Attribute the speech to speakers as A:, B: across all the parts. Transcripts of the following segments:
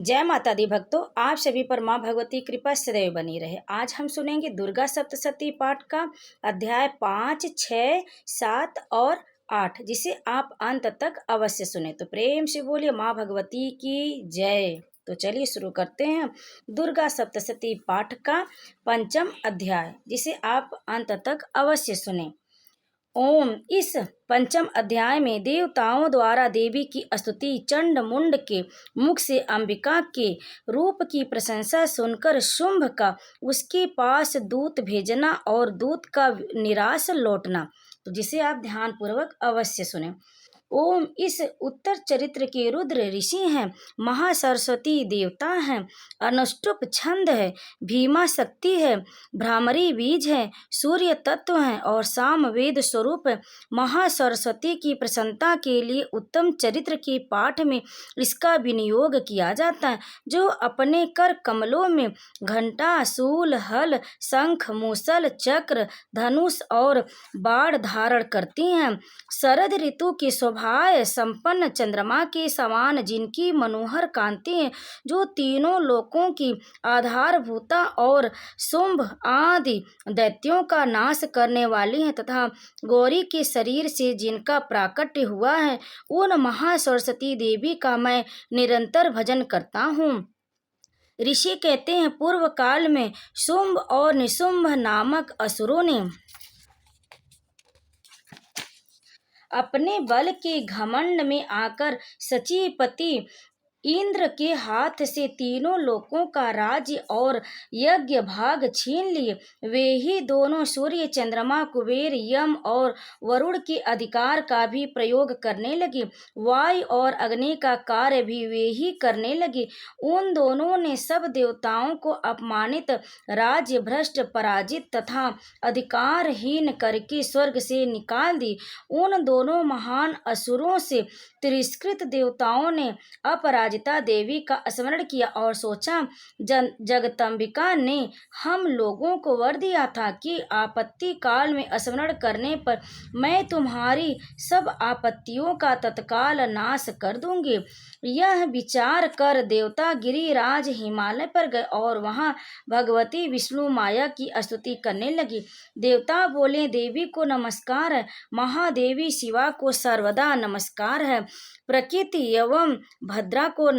A: जय माता दी भक्तों, आप सभी पर माँ भगवती कृपा सदैव बनी रहे। आज हम सुनेंगे दुर्गा सप्तशती पाठ का अध्याय 5, 6, 7 और 8, जिसे आप अंत तक अवश्य सुने। तो प्रेम से बोलिए माँ भगवती की जय। तो चलिए शुरू करते हैं दुर्गा सप्तशती पाठ का पंचम अध्याय, जिसे आप अंत तक अवश्य सुने। ओम। इस पंचम अध्याय में देवताओं द्वारा देवी की स्तुति, चंड मुंड के मुख से अंबिका के रूप की प्रशंसा सुनकर शुंभ का उसके पास दूत भेजना और दूत का निराश लौटना, तो जिसे आप ध्यान पूर्वक अवश्य सुने। ओम। इस उत्तर चरित्र के रुद्र ऋषि हैं, महासरस्वती देवता हैं, अनुष्टुप छंद है, भीमा शक्ति है, भ्रामरी बीज है, सूर्य तत्व है और साम वेद स्वरूप है। महासरस्वती की प्रसन्नता के लिए उत्तम चरित्र के पाठ में इसका विनियोग किया जाता है, जो अपने कर कमलों में घंटा, शूल, हल, शंख, मूसल, चक्र, धनुष और बाण धारण करती हैं। शरद ऋतु की शोभाएं संपन्न चंद्रमा के समान, जिनकी मनोहर कांति है, जो तीनों लोकों की आधारभूता और शुंभ आदि दैत्यों का नाश करने वाली हैं, तथा गौरी के शरीर से जिनका प्राकट्य हुआ है, उन महासरस्वती देवी का मैं निरंतर भजन करता हूँ। ऋषि कहते हैं, पूर्व काल में शुंभ और निशुंभ नामक असुरों ने अपने बल के घमंड में आकर सचीपति इंद्र के हाथ से तीनों लोकों का राज्य और यज्ञ भाग छीन लिए। वे ही दोनों सूर्य, चंद्रमा, कुबेर, यम और वरुण के अधिकार का भी प्रयोग करने लगे। वायु और अग्नि का कार्य भी वे ही करने लगे। उन दोनों ने सब देवताओं को अपमानित, राज्य भ्रष्ट, पराजित तथा अधिकारहीन करके स्वर्ग से निकाल दी। उन दोनों महान असुरों से तिरस्कृत देवताओं ने अपराजिता देवी का स्मरण किया और सोचा, जगदम्बिका ने हम लोगों को वर दिया था कि आपत्ति काल में स्मरण करने पर मैं तुम्हारी सब आपत्तियों का तत्काल नाश कर दूंगी। यह विचार कर देवता गिरिराज हिमालय पर गए और वहां भगवती विष्णु माया की स्तुति करने लगी। देवता बोले, देवी को नमस्कार है, महादेवी शिवा को सर्वदा नमस्कार है, प्रकृति एवं भद्रा को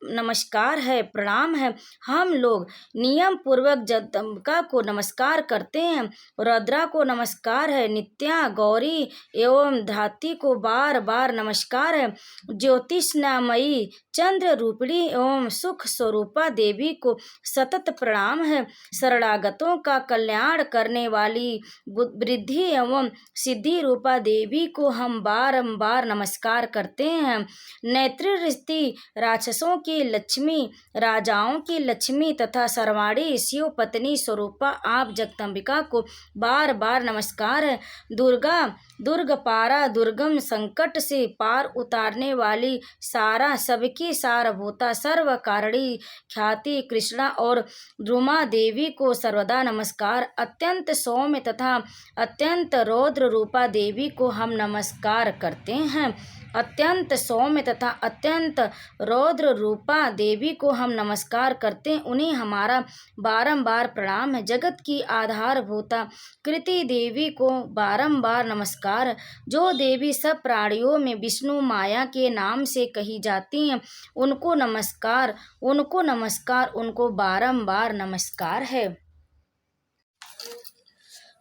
A: नमस्कार है, प्रणाम है। हम लोग नियम पूर्वक जगदम्बिका को नमस्कार करते हैं। रुद्रा को नमस्कार है, नित्या, गौरी एवं धात्री को बार बार नमस्कार है। ज्योतिषमयी, चंद्र रूपिणी एवं सुख स्वरूपा देवी को सतत प्रणाम है। शरणागतों का कल्याण करने वाली वृद्धि एवं सिद्धि रूपा देवी को हम बारंबार नमस्कार करते हैं। नेत्रदृष्टि, राक्षसों की लक्ष्मी, राजाओं की लक्ष्मी तथा सर्वाणी शिव पत्नी स्वरूपा आप जगदम्बिका को बार बार नमस्कार है। दुर्गा, दुर्गपारा, दुर्गम, संकट से पार उतारने वाली, सारा सबकी सारभूता, सर्व कारणी, ख्याति, कृष्णा और द्रुमा देवी को सर्वदा नमस्कार। अत्यंत सौम्य तथा अत्यंत रौद्र रूपा देवी को हम नमस्कार करते हैं। अत्यंत सौम्य तथा अत्यंत रौद्र रूपा देवी को हम नमस्कार करते हैं, उन्हें हमारा बारंबार प्रणाम है। जगत की आधारभूता कृति देवी को बारंबार नमस्कार। जो देवी सब प्राणियों में विष्णु माया के नाम से कही जाती हैं, उनको नमस्कार, उनको नमस्कार, उनको बारंबार नमस्कार है।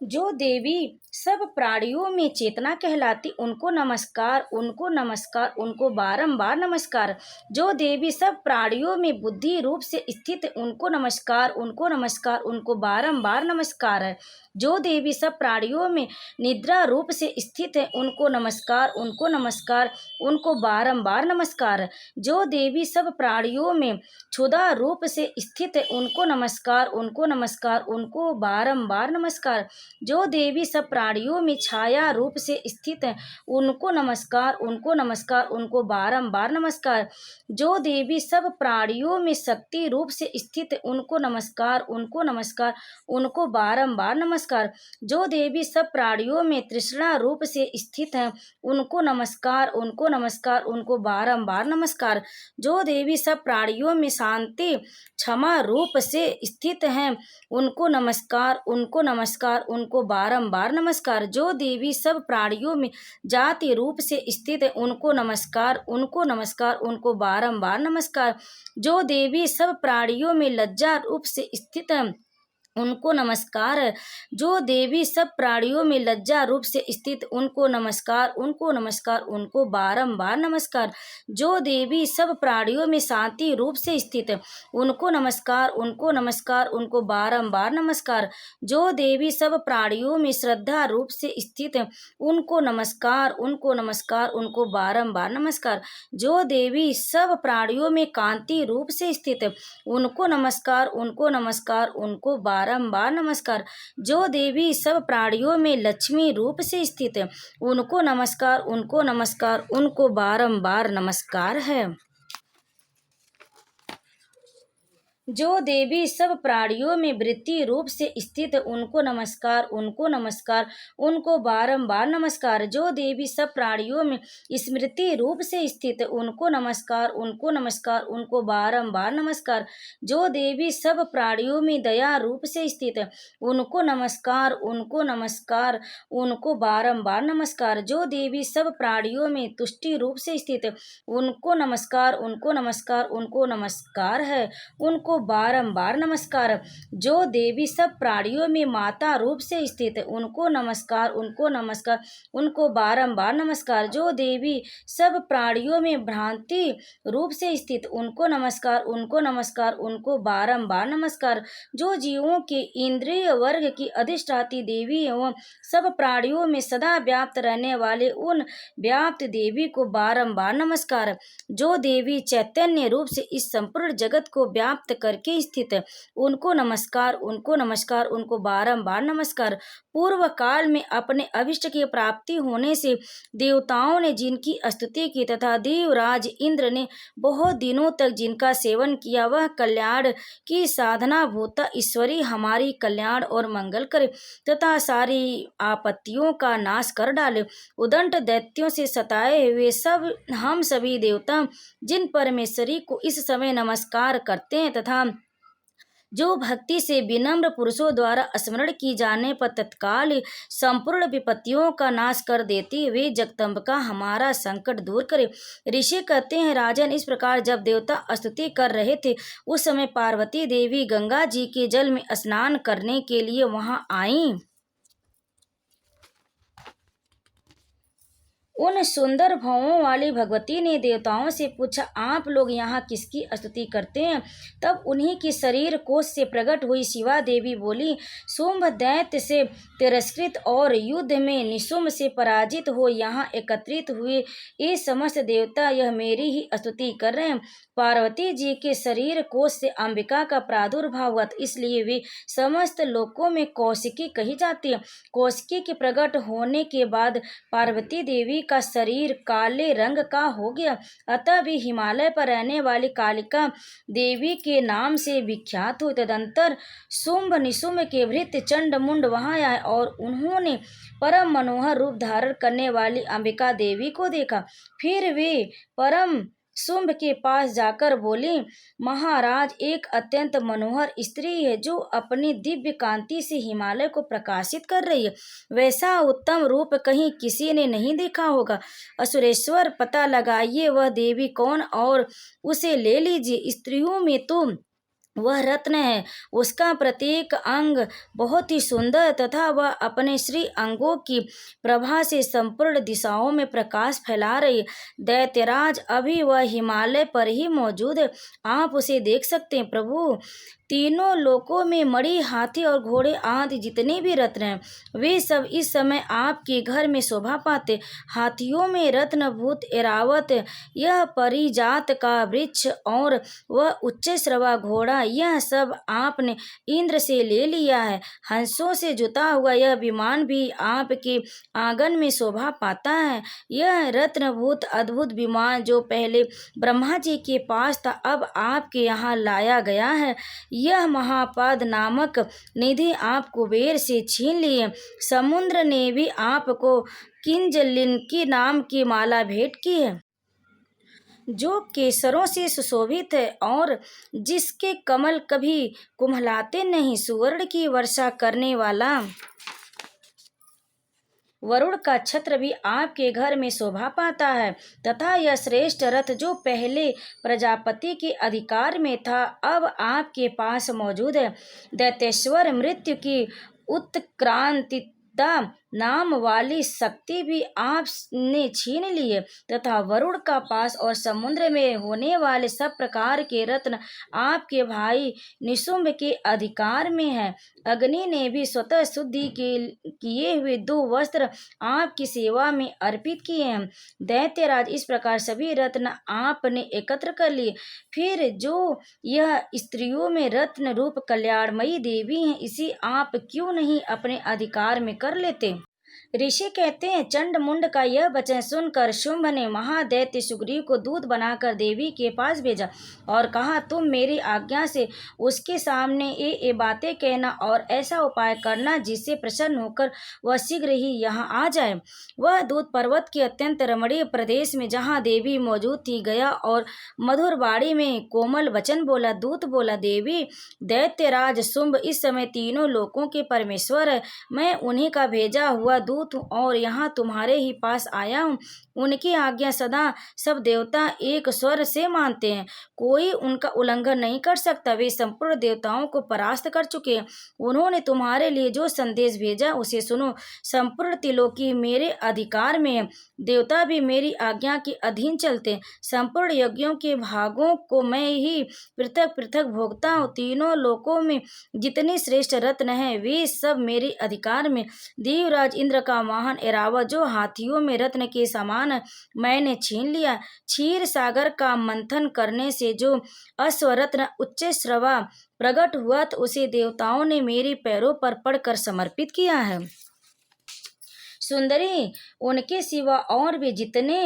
A: जो देवी सब प्राणियों में चेतना कहलाती, उनको नमस्कार, उनको नमस्कार, उनको बारंबार नमस्कार। जो देवी सब प्राणियों में बुद्धि रूप से स्थित है, उनको नमस्कार, उनको नमस्कार, उनको बारंबार नमस्कार है। जो देवी सब प्राणियों में निद्रा रूप से स्थित है, उनको नमस्कार, उनको नमस्कार, उनको बारंबार नमस्कार। जो देवी सब प्राणियों में क्षुधा रूप से स्थित है, उनको नमस्कार, उनको नमस्कार, उनको बारंबार नमस्कार। जो देवी सब प्राणियों में छाया रूप से स्थित हैं उनको नमस्कार, उनको नमस्कार, उनको बारंबार नमस्कार। जो देवी सब प्राणियों में शक्ति रूप से स्थित है उनको नमस्कार, उनको नमस्कार, उनको बारंबार नमस्कार। जो देवी सब प्राणियों में तृष्णा रूप से स्थित है उनको नमस्कार, उनको नमस्कार, उनको बारंबार नमस्कार। जो देवी सब प्राणियों में शांति क्षमा रूप से स्थित हैं उनको नमस्कार, उनको नमस्कार, उनको बारंबार नमस्कार। जो देवी सब प्राणियों में जाति रूप से स्थित है उनको नमस्कार, उनको नमस्कार, उनको बारंबार नमस्कार। जो देवी सब प्राणियों में लज्जा रूप से स्थित है उनको नमस्कार। जो देवी सब प्राणियों में लज्जा रूप से स्थित उनको नमस्कार, उनको नमस्कार, उनको बारंबार नमस्कार। जो देवी सब प्राणियों में शांति रूप से स्थित उनको नमस्कार, उनको नमस्कार, उनको बारंबार नमस्कार। जो देवी सब प्राणियों में श्रद्धा रूप से स्थित उनको नमस्कार, उनको नमस्कार, उनको बारंबार नमस्कार। जो देवी सब प्राणियों में कांति रूप से स्थित उनको नमस्कार, उनको नमस्कार, उनको बारंबार नमस्कार। जो देवी सब प्राणियों में लक्ष्मी रूप से स्थित है उनको नमस्कार, उनको नमस्कार, उनको बारंबार नमस्कार है। जो देवी सब प्राणियों में वृत्ति रूप से स्थित उनको नमस्कार, उनको नमस्कार, उनको बारंबार नमस्कार। जो देवी सब प्राणियों में स्मृति रूप से स्थित उनको नमस्कार, उनको नमस्कार, उनको बारंबार नमस्कार। जो देवी सब प्राणियों में दया रूप से स्थित उनको नमस्कार, उनको नमस्कार, उनको बारंबार नमस्कार। जो देवी सब प्राणियों में तुष्टि रूप से स्थित उनको नमस्कार, उनको नमस्कार, उनको नमस्कार है, उनको बारंबार नमस्कार। जो देवी सब प्राणियों में माता रूप से स्थित है उनको नमस्कार, उनको नमस्कार, उनको बारंबार नमस्कार। जो देवी सब प्राणियों में भ्रांति रूप से स्थित उनको नमस्कार, उनको नमस्कार, उनको बारंबार नमस्कार। जो जीवों के इंद्रिय वर्ग की अधिष्ठात्री देवी एवं सब प्राणियों में सदा व्याप्त रहने वाले उन व्याप्त देवी को बारंबार नमस्कार। जो देवी चैतन्य रूप से इस संपूर्ण जगत को व्याप्त करके स्थित है उनको नमस्कार, उनको नमस्कार, उनको बारंबार नमस्कार। पूर्व काल में अपने अभिष्ट की प्राप्ति होने से देवताओं ने जिनकी स्तुति की तथा देवराज इंद्र ने बहुत दिनों तक जिनका सेवन किया वह कल्याण की साधना भूता ईश्वरी हमारी कल्याण और मंगल करे तथा सारी आपत्तियों का नाश कर डाले। उदंड दैत्यों से सताए हुए सब हम सभी देवता जिन परमेश्वरी को इस समय नमस्कार करते हैं तथा जो भक्ति से विनम्र पुरुषों द्वारा स्मरण की जाने पर तत्काल संपूर्ण विपत्तियों का नाश कर देती वे जगदम्बिका हमारा संकट दूर करे। ऋषि कहते हैं राजन, इस प्रकार जब देवता स्तुति कर रहे थे उस समय पार्वती देवी गंगा जी के जल में स्नान करने के लिए वहां आईं। उन सुंदर भावों वाली भगवती ने देवताओं से पूछा, आप लोग यहाँ किसकी स्तुति करते हैं? तब उन्हीं की शरीर कोश से प्रकट हुई शिवा देवी बोली, शुंभ दैत्य से तिरस्कृत और युद्ध में निशुंभ से पराजित हो यहाँ एकत्रित हुए ये समस्त देवता यह मेरी ही स्तुति कर रहे हैं। पार्वती जी के शरीर कोश से अंबिका का प्रादुर्भाव हुआ, इसलिए वे समस्त लोकों में कौशिकी कही जाती है। कौशिकी के प्रकट होने के बाद पार्वती देवी का शरीर काले रंग का हो गया, अतः वे हिमालय पर रहने वाली कालिका देवी के नाम से विख्यात हुई। तदंतर शुंभ निशुंभ के भृत्य चंड मुंड वहां आए और उन्होंने परम मनोहर रूप धारण करने वाली अंबिका देवी को देखा। फिर वे परम शुंभ के पास जाकर बोली, महाराज, एक अत्यंत मनोहर स्त्री है जो अपनी दिव्य कांति से हिमालय को प्रकाशित कर रही है। वैसा उत्तम रूप कहीं किसी ने नहीं देखा होगा। असुरेश्वर, पता लगाइए वह देवी कौन और उसे ले लीजिए। स्त्रियों में तो वह रत्न है, उसका प्रत्येक अंग बहुत ही सुंदर तथा वह अपने श्री अंगों की प्रभा से संपूर्ण दिशाओं में प्रकाश फैला रही है। दैत्यराज, अभी वह हिमालय पर ही मौजूद है, आप उसे देख सकते हैं। प्रभु, तीनों लोकों में मणि, हाथी और घोड़े आदि जितने भी रत्न हैं वे सब इस समय आपके घर में शोभा पाते। हाथियों में रत्नभूत ऐरावत, यह परिजात का वृक्ष और वह उच्च श्रवा घोड़ा, यह सब आपने इंद्र से ले लिया है। हंसों से जुता हुआ यह विमान भी आपके आंगन में शोभा पाता है। यह रत्नभूत अद्भुत विमान जो पहले ब्रह्मा जी के पास था, अब आपके यहाँ लाया गया है। यह महापाद नामक निधि आप कुबेर से छीन लिए। समुद्र ने भी आपको किंजलिनी नाम की माला भेंट की है, जो केसरों से सुशोभित है और जिसके कमल कभी कुम्हलाते नहीं। सुवर्ण की वर्षा करने वाला वरुण का छत्र भी आपके घर में शोभा पाता है, तथा यह श्रेष्ठ रथ जो पहले प्रजापति के अधिकार में था, अब आपके पास मौजूद है। दैत्येश्वर मृत्यु की उत्क्रांतिता नाम वाली शक्ति भी आपने छीन ली है, तथा वरुण का पास और समुद्र में होने वाले सब प्रकार के रत्न आपके भाई निशुंभ के अधिकार में है। अग्नि ने भी स्वतः शुद्धि के किए हुए 2 वस्त्र आपकी सेवा में अर्पित किए हैं। दैत्यराज, इस प्रकार सभी रत्न आपने एकत्र कर लिए। फिर जो यह स्त्रियों में रत्न रूप कल्याणमयी देवी हैं, इसे आप क्यों नहीं अपने अधिकार में कर लेते। ऋषि कहते हैं, चंड मुंड का यह वचन सुनकर शुंभ ने महादैत्य सुग्रीव को दूत बनाकर देवी के पास भेजा और कहा, तुम मेरी आज्ञा से उसके सामने ये बातें कहना और ऐसा उपाय करना जिससे प्रसन्न होकर वह शीघ्र ही यहाँ आ जाए। वह दूत पर्वत के अत्यंत रमणीय प्रदेश में जहाँ देवी मौजूद थी गया और मधुर वाणी में कोमल वचन बोला। दूत बोला, देवी, दैत्यराज शुंभ इस समय तीनों लोकों के परमेश्वर है। मैं उन्हीं का भेजा हुआ दूत हूँ और यहाँ तुम्हारे ही पास आया हूँ। उनकी आज्ञा सदा सब देवता एक स्वर से मानते हैं, कोई उनका उल्लंघन नहीं कर सकता। वे संपूर्ण देवताओं को परास्त कर चुके हैं। उन्होंने तुम्हारे लिए जो संदेश भेजा उसे सुनो। संपूर्ण त्रिलोकी मेरे अधिकार में है, देवता भी मेरी आज्ञा के अधीन चलते हैं। संपूर्ण यज्ञों के भागों को मैं ही पृथक पृथक भोगता हूँ। तीनों लोकों में जितने श्रेष्ठ रत्न हैं वे सब मेरे अधिकार में। देवराज इंद्र का वाहन ऐरावत जो हाथियों में रत्न के समान है, मैंने छीन लिया। क्षीर सागर का मंथन करने से जो अश्वरत्न उच्च श्रवा प्रकट हुआ तो उसे देवताओं ने मेरे पैरों पर पड़कर समर्पित किया है। सुंदरी, उनके सिवा और भी जितने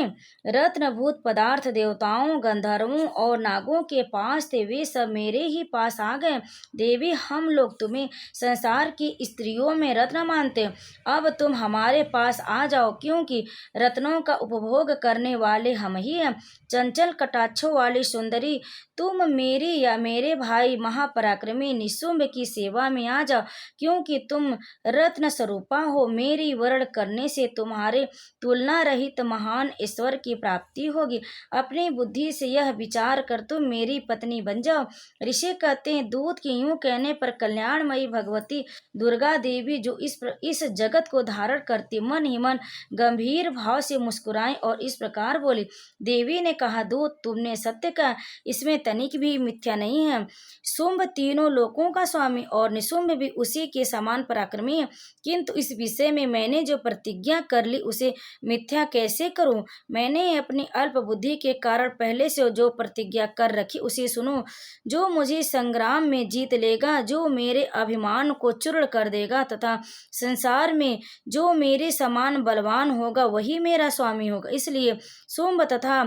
A: रत्नभूत पदार्थ देवताओं, गंधर्वों और नागों के पास थे वे सब मेरे ही पास आ गए। देवी, हम लोग तुम्हें संसार की स्त्रियों में रत्न मानते हैं। अब तुम हमारे पास आ जाओ, क्योंकि रत्नों का उपभोग करने वाले हम ही हैं। चंचल कटाक्षों वाली सुंदरी, तुम मेरी या मेरे भाई महापराक्रमी निशुंभ की सेवा में आ जाओ, क्योंकि तुम रत्न स्वरूपा हो। मेरी वर्ण करने से तुम्हारे तुलना रहित महान ईश्वर की प्राप्ति होगी। अपनी बुद्धि से यह विचार कर तुम मेरी पत्नी बन जाओ। ऋषि कहते हैं, दूत के यूं कहने पर कल्याणमयी भगवती दुर्गा देवी जो इस जगत को धारण करती मन ही मन गंभीर भाव से मुस्कुराई और इस प्रकार बोली। देवी ने कहा, दूत, तुमने सत्य कहा, इसमें तनिक भी मिथ्या नहीं है। शुंभ तीनों लोकों का स्वामी और निशुंभ भी उसी के समान पराक्रमी है, किंतु इस विषय में मैंने जो प्रतिज्ञा कर ली उसे मिथ्या कैसे करूं। मैंने अपनी अल्प बुद्धि के कारण पहले से जो प्रतिज्ञा कर रखी उसे सुनो। जो मुझे संग्राम में जीत लेगा, जो मेरे अभिमान को चूर्ण कर देगा तथा संसार में जो मेरे समान बलवान होगा वही मेरा स्वामी होगा। इसलिए शुंभ तथा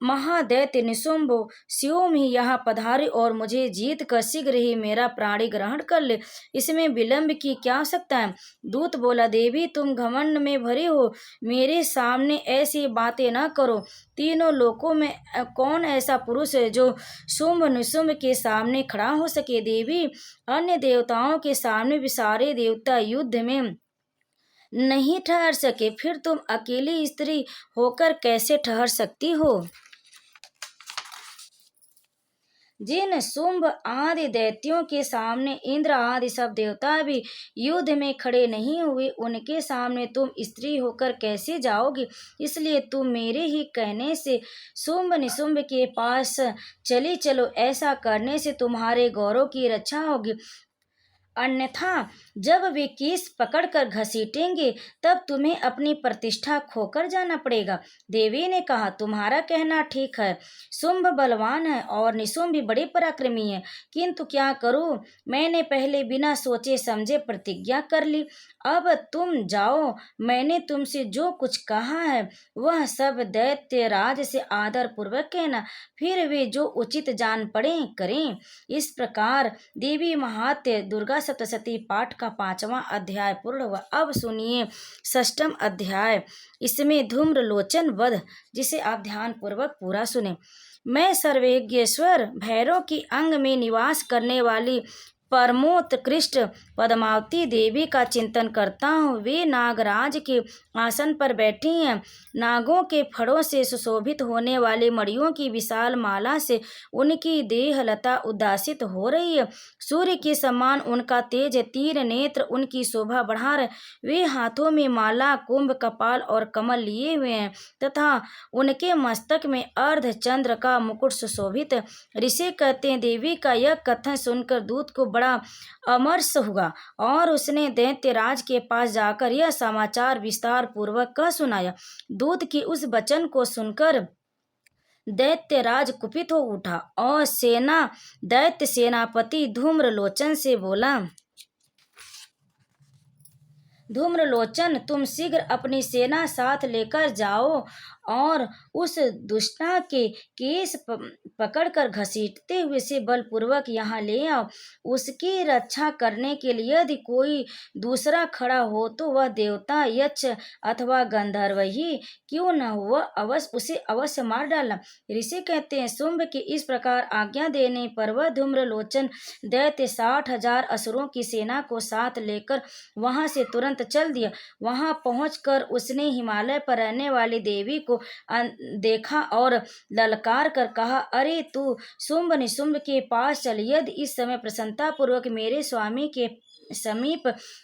A: महादैत्य निशुंभ स्वयं ही यहाँ पधारे और मुझे जीत कर शीघ्र ही मेरा प्राणी ग्रहण कर ले। इसमें विलंब की क्या आवश्यकता है। दूत बोला, देवी, तुम घमंड में भरे हो, मेरे सामने ऐसी बातें न करो। तीनों लोकों में कौन ऐसा पुरुष है जो शुंभ निशुंभ के सामने खड़ा हो सके। देवी, अन्य देवताओं के सामने भी सारे देवता युद्ध में नहीं ठहर सके, फिर तुम अकेली स्त्री होकर कैसे ठहर सकती हो। जिन शुंभ आदि दैत्यों के सामने इंद्र आदि सब देवता भी युद्ध में खड़े नहीं हुए, उनके सामने तुम स्त्री होकर कैसे जाओगी। इसलिए तुम मेरे ही कहने से शुंभ निशुंभ के पास चली चलो। ऐसा करने से तुम्हारे गौरव की रक्षा होगी। अन्यथा जब वे केस पकड़कर घसीटेंगे तब तुम्हें अपनी प्रतिष्ठा खोकर जाना पड़ेगा। देवी ने कहा, तुम्हारा कहना ठीक है। शुंभ बलवान है और निशुंभ भी बड़े पराक्रमी है, किंतु क्या करूं, मैंने पहले बिना सोचे समझे प्रतिज्ञा कर ली। अब तुम जाओ, मैंने तुमसे जो कुछ कहा है वह सब दैत्य राज से आदर पूर्वक कहना, फिर वे जो उचित जान पड़े करें। इस प्रकार देवी महात्म्य दुर्गा सप्तशती पाठ का 5वां अध्याय पूर्ण हुआ। अब सुनिए 6वां अध्याय, इसमें धूम्रलोचन वध, जिसे आप ध्यान पूर्वक पूरा सुने। मैं सर्वज्ञेश्वर भैरव की अंग में निवास करने वाली परमोत्कृष्ट पद्मावती देवी का चिंतन करता हूँ। वे नागराज के आसन पर बैठी हैं। नागों के फड़ों से सुशोभित होने वाली मणियों की विशाल माला से उनकी देह लता उद्भासित हो रही है। सूर्य के समान उनका तेज, तीर नेत्र उनकी शोभा बढ़ा रहे। वे हाथों में माला, कुंभ, कपाल और कमल लिए हुए हैं तथा उनके मस्तक में अर्ध चंद्र का मुकुट सुशोभित है। ऋषि कहते हैं, देवी का यह कथन सुनकर दूत को बड़ा अमर्ष हुआ और उसने दैत्यराज के पास जाकर यह समाचार विस्तार पूर्वक कह सुनाया। दूत की उस वचन को सुनकर दैत्यराज कुपित हो उठा और दैत्य सेनापति धूम्रलोचन से बोला, धूम्रलोचन, तुम शीघ्र अपनी सेना साथ लेकर जाओ और उस दुष्टा के केस पकड़कर घसीटते हुए से बलपूर्वक यहाँ ले आओ। उसकी रक्षा करने के लिए यदि कोई दूसरा खड़ा हो तो वह देवता, यक्ष अथवा गंधर्व ही क्यों न हो, वह उसे अवश्य मार डालना। ऋषि कहते हैं, शुंभ के इस प्रकार आज्ञा देने पर वह धूम्रलोचन दैत्य 60,000 असुरों की सेना को साथ लेकर वहां से तुरंत चल दिया। वहां पहुंचकर उसने हिमालय पर रहने वाली देवी को देखा और ललकार कर कहा, अरे तू शुंभ निशुंभ के पास चल। यदि इस समय प्रसन्नता पूर्वक मेरे स्वामी के समीप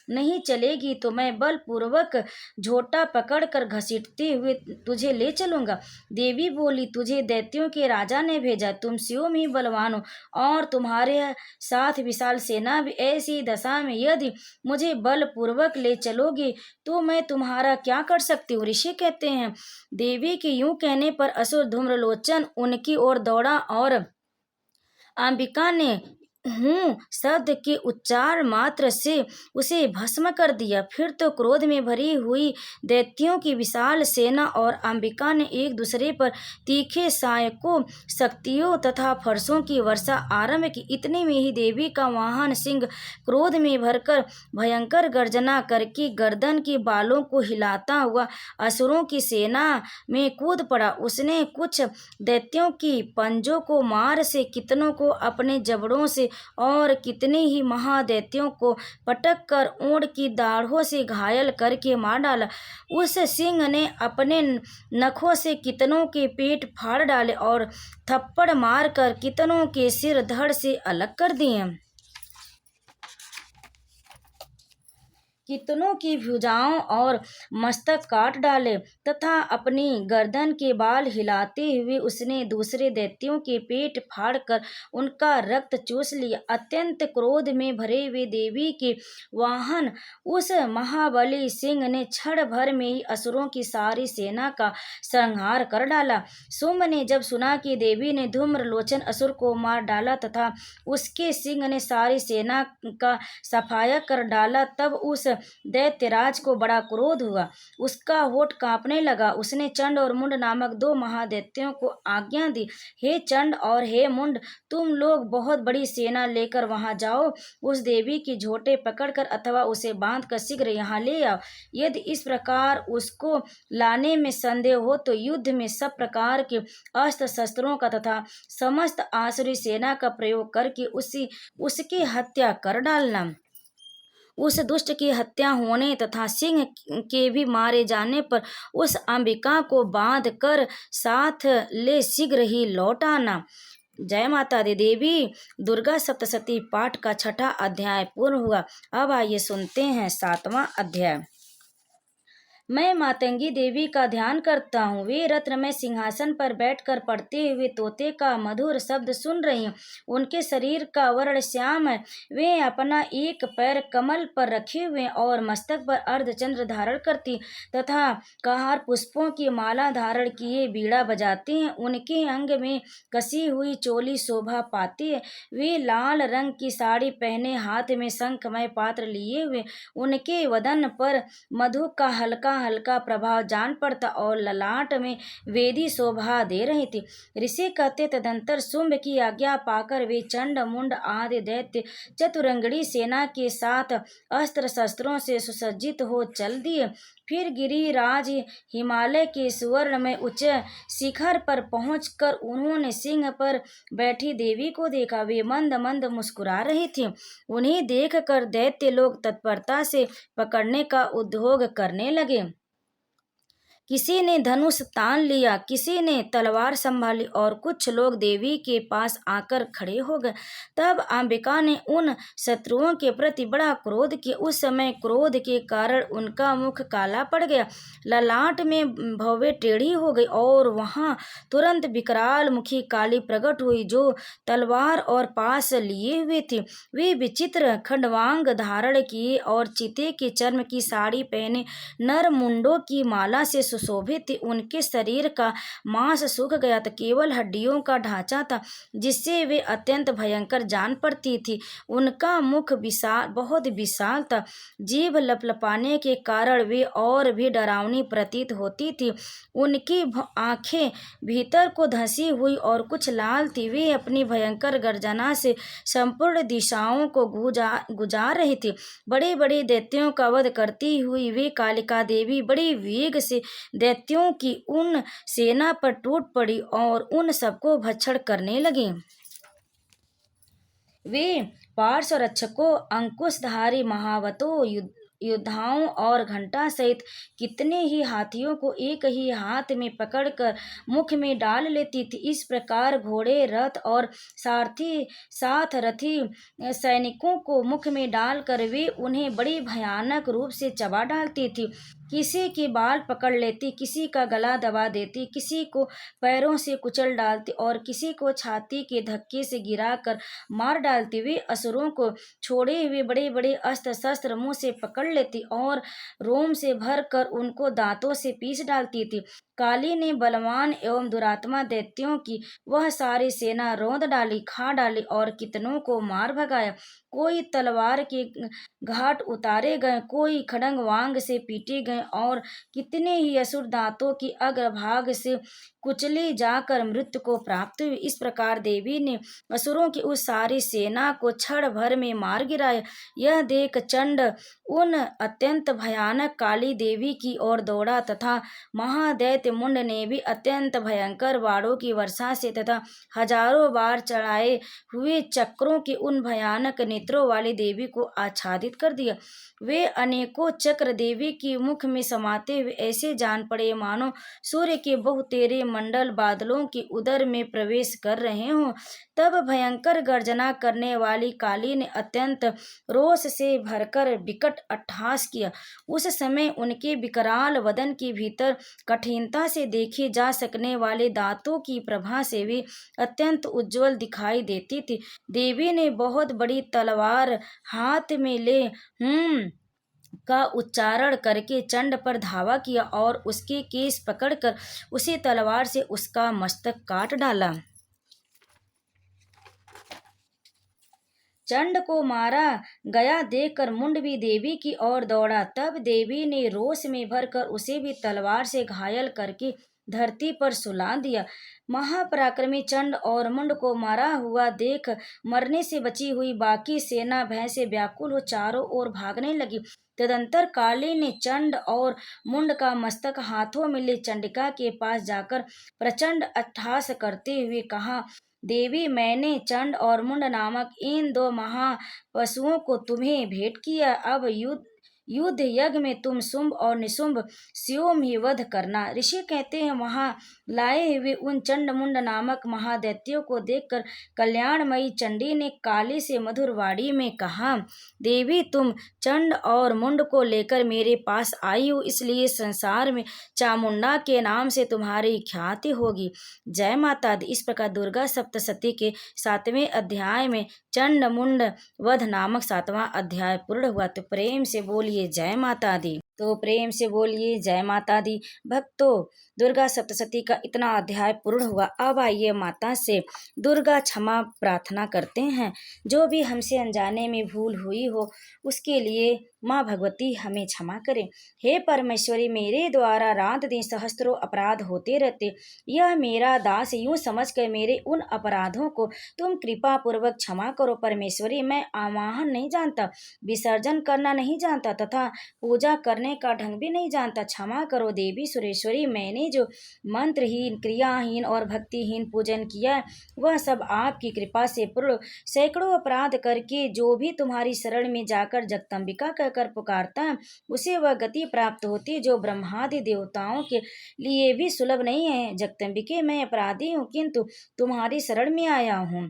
A: नहीं चलेगी तो मैं बलपूर्वक झोटा पकड़कर घसीटते हुए तुझे ले चलूंगा। देवी बोली, तुझे दैत्यों के राजा ने भेजा, तुम स्वयं ही बलवान हो और तुम्हारे साथ विशाल सेना भी। ऐसी दशा में यदि मुझे बलपूर्वक ले चलोगे तो मैं तुम्हारा क्या कर सकती हूँ। ऋषि कहते हैं, देवी के यूं कहने पर असुर धूम्रलोचन उनकी ओर दौड़ा और अंबिका ने हूँ शब्द के उच्चार मात्र से उसे भस्म कर दिया। फिर तो क्रोध में भरी हुई दैत्यों की विशाल सेना और अंबिका ने एक दूसरे पर तीखे सहायकों, शक्तियों तथा फरसों की वर्षा आरंभ की। इतने में ही देवी का वाहन सिंह क्रोध में भरकर भयंकर गर्जना करके गर्दन के बालों को हिलाता हुआ असुरों की सेना में कूद पड़ा। उसने कुछ दैत्यों की पंजों को मार से, कितनों को अपने जबड़ों से और कितने ही महादैत्यों को पटक कर ऊंट की दाढ़ों से घायल करके मार डाला। उस सिंह ने अपने नखों से कितनों के पेट फाड़ डाले और थप्पड़ मारकर कितनों के सिर धड़ से अलग कर दिए। कितनों की भुजाओं और मस्तक काट डाले तथा अपनी गर्दन के बाल हिलाते हुए उसने दूसरे दैत्यों के पेट फाड़कर उनका रक्त चूस लिया। अत्यंत क्रोध में भरे हुए देवी के वाहन उस महाबली सिंह ने क्षण भर में ही असुरों की सारी सेना का संहार कर डाला। शुंभ ने जब सुना कि देवी ने धूम्रलोचन असुर को मार डाला तथा उसके सिंह ने सारी सेना का सफाया कर डाला, तब उस दैत्यराज को बड़ा क्रोध हुआ। उसका होठ कांपने लगा। उसने चंड और मुंड नामक 2 महादैत्यों को आज्ञा दी, हे चंड और हे मुंड, तुम लोग बहुत बड़ी सेना लेकर वहां जाओ। उस देवी की झोटे पकड़कर अथवा उसे बांधकर शीघ्र यहाँ ले आओ। यदि इस प्रकार उसको लाने में संदेह हो तो युद्ध में सब प्रकार के अस्त्र शस्त्रों का तथा समस्त आसुरी सेना का प्रयोग करके उसकी हत्या कर डालना। उस दुष्ट की हत्या होने तथा सिंह के भी मारे जाने पर उस अंबिका को बांध कर साथ ले शीघ्र ही लौट आना। जय माता दी। देवी दुर्गा सप्तशती पाठ का 6वां अध्याय पूर्ण हुआ। अब आइए सुनते हैं 7वां अध्याय। मैं मातंगी देवी का ध्यान करता हूँ। वे रत्नमय सिंहासन पर बैठकर पढ़ते हुए तोते का मधुर शब्द सुन रही हैं। उनके शरीर का वर्ण श्याम है। वे अपना एक पैर कमल पर रखे हुए हैं और मस्तक पर अर्धचंद्र धारण करती तथा कहार पुष्पों की माला धारण किए बीड़ा बजाती हैं। उनके अंग में कसी हुई चोली शोभा पाती है। वे लाल रंग की साड़ी पहने हाथ में शंखमय पात्र लिए हुए, उनके वदन पर मधु का हल्का हल्का प्रभाव जान पड़ता और ललाट में वेदी शोभा दे रही थी। ऋषि कहते तदंतर शुंभ की आज्ञा पाकर वे चंड मुंड आदि दैत्य चतुरंगड़ी सेना के साथ अस्त्र शस्त्रों से सुसज्जित हो चल दिए। फिर गिरिराज हिमालय के सुवर्ण में उच्च शिखर पर पहुंचकर उन्होंने सिंह पर बैठी देवी को देखा। वे मंद मंद मुस्कुरा रही थी। उन्हें देखकर दैत्य लोग तत्परता से पकड़ने का उद्योग करने लगे। किसी ने धनुष तान लिया, किसी ने तलवार संभाली और कुछ लोग देवी के पास आकर खड़े हो गए। तब अंबिका ने उन शत्रुओं के प्रति बड़ा क्रोध किया। उस समय क्रोध के कारण उनका मुख काला पड़ गया, ललाट में भौवें टेढ़ी हो गई और वहां तुरंत विकराल मुखी काली प्रकट हुई जो तलवार और पास लिए हुए थी। वे विचित्र खंडवांग धारण किए और चीते के चर्म की साड़ी पहने नर मुंडों की माला से सुशोभित थी। उनके शरीर का मांस सूख गया था, केवल हड्डियों का ढांचा था जिससे वे अत्यंत भयंकर जान पड़ती थी। उनका मुख विशाल, बहुत विशाल था। जीभ लपलपाने के कारण वे और भी डरावनी प्रतीत होती थी। उनकी आंखें भीतर को धंसी हुई और कुछ लाल थी। वे अपनी भयंकर गर्जना से संपूर्ण दिशाओं को गुजार रही थी। बड़े बड़े दैत्यों का वध करती हुई वे कालिका देवी बड़ी वेग से दैत्यों की उन सेना पर टूट पड़ी और उन सबको भक्षण करने लगी। वे पार्श्व रक्षकों, अंकुशधारी महावतों, योद्धाओं और घंटा सहित कितने ही हाथियों को एक ही हाथ में पकड़कर मुख में डाल लेती थी। इस प्रकार घोड़े, रथ और सारथी साथ रथी सैनिकों को मुख में डालकर वे उन्हें बड़ी भयानक रूप से चबा डालती थी। किसी के बाल पकड़ लेती, किसी का गला दबा देती, किसी को पैरों से कुचल डालती और किसी को छाती के धक्के से गिराकर मार डालती। वे असुरों को छोड़े हुए बड़े बड़े अस्त्र शस्त्र मुंह से पकड़ लेती और रोम से भरकर उनको दांतों से पीस डालती थी। काली ने बलवान एवं दुरात्मा दैत्यों की वह सारी सेना रौंद डाली, खा डाली और कितनों को मार भगाया। कोई तलवार के घाट उतारे गए, कोई खड़ंग वांग से पीटे गए और कितने ही असुर दांतों की अग्रभाग से कुचले जाकर मृत्यु को प्राप्त हुई। इस प्रकार देवी ने असुरों की उस सारी सेना को क्षण भर में मार गिराया। यह देख चंड उन अत्यंत भयानक काली देवी की ओर दौड़ा तथा महादैत्य मुंड ने भी अत्यंत भयंकर बाणों की वर्षा से तथा हजारों बार चढ़ाए हुए चक्रों के उन भयानक नेत्रों वाली देवी को आच्छादित कर दिया। वे अनेकों चक्र देवी की मुख में समाते हुए ऐसे जान पड़े मानो सूर्य के बहुतेरे मंडल बादलों के उदर में प्रवेश कर रहे हों। तब भयंकर गर्जना करने वाली काली ने अत्यंत रोष से भरकर विकट अट्टहास किया। उस समय उनके विकराल वदन के भीतर कठिनता से देखे जा सकने वाले दांतों की प्रभा से वे अत्यंत उज्जवल दिखाई देती थी। देवी ने बहुत बड़ी तलवार हाथ में ले का उच्चारण करके चंड पर धावा किया और उसके केस पकड़कर उसे तलवार से उसका मस्तक काट डाला। चंड को मारा गया देखकर मुंड भी देवी की ओर दौड़ा। तब देवी ने रोष में भरकर उसे भी तलवार से घायल करके धरती पर सुला दिया। महापराक्रमी चंड और मुंड को मारा हुआ देख मरने से बची हुई बाकी सेना भय से व्याकुल हो चारों ओर भागने लगी। तदंतर काली ने चंड और मुंड का मस्तक हाथों में ले चंडिका के पास जाकर प्रचंड अट्टहास करते हुए कहा, देवी, मैंने चंड और मुंड नामक इन दो महापशुओं को तुम्हें भेंट किया। अब युद्ध यज्ञ में तुम शुंभ और निशुंभ स्योम ही वध करना। ऋषि कहते हैं, वहां लाए हुए उन चंड मुंड नामक महादैत्यों को देखकर कल्याणमयी चंडी ने काली से मधुर वाणी में कहा, देवी तुम चंड और मुंड को लेकर मेरे पास आई हो, इसलिए संसार में चामुंडा के नाम से तुम्हारी ख्याति होगी। जय माता दी। इस प्रकार दुर्गा सप्तशती के 7वें अध्याय में चंड मुंड वध नामक 7वां अध्याय पूर्ण हुआ। तो प्रेम से बोलिए जय माता दी। तो प्रेम से बोलिए जय माता दी। भक्तों, दुर्गा सप्तशती का इतना अध्याय पूर्ण हुआ। अब आइए माता से दुर्गा क्षमा प्रार्थना करते हैं। जो भी हमसे अनजाने में भूल हुई हो उसके लिए माँ भगवती हमें क्षमा करें। हे परमेश्वरी, मेरे द्वारा रात दिन सहस्त्रों अपराध होते रहते, यह मेरा दास यूं समझकर मेरे उन अपराधों को तुम कृपा पूर्वक क्षमा करो। परमेश्वरी, मैं आवाहन नहीं जानता, विसर्जन करना नहीं जानता तथा पूजा करने का ढंग भी नहीं जानता। क्षमा करो देवी सुरेश्वरी, मैंने जो मंत्रहीन, क्रियाहीन और भक्तिहीन पूजन किया वह सब आपकी कृपा से पूर्ण। सैकड़ों अपराध करके जो भी तुम्हारी शरण में जाकर जगदम्बिका कहकर पुकारता है उसे वह गति प्राप्त होती जो ब्रह्मादि देवताओं के लिए भी सुलभ नहीं है। जगदम्बिके, मैं अपराधी हूँ किंतु तुम्हारी शरण में आया हूँ।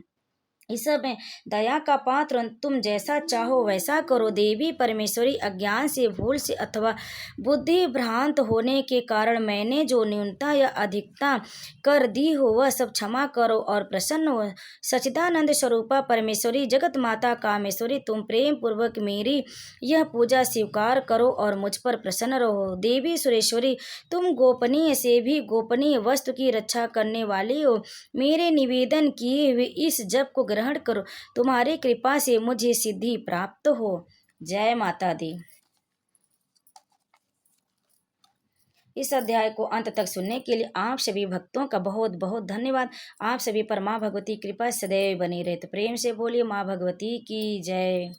A: इस सब में दया का पात्र तुम जैसा चाहो वैसा करो। देवी परमेश्वरी, अज्ञान से, भूल से अथवा बुद्धि भ्रांत होने के कारण मैंने जो न्यूनता या अधिकता कर दी हो वह सब क्षमा करो और प्रसन्न हो। सच्चिदानंद स्वरूपा परमेश्वरी, जगत माता कामेश्वरी, तुम प्रेम पूर्वक मेरी यह पूजा स्वीकार करो और मुझ पर प्रसन्न रहो। देवी सुरेश्वरी, तुम गोपनीय से भी गोपनीय वस्तु की रक्षा करने वाली हो। मेरे निवेदन किए हुए इस जप को ग्रहण करो, तुम्हारी कृपा से मुझे सिद्धि प्राप्त हो। जय माता दी। इस अध्याय को अंत तक सुनने के लिए आप सभी भक्तों का बहुत बहुत धन्यवाद। आप सभी पर माँ भगवती कृपा सदैव बनी रहे। तो प्रेम से बोलिए माँ भगवती की जय।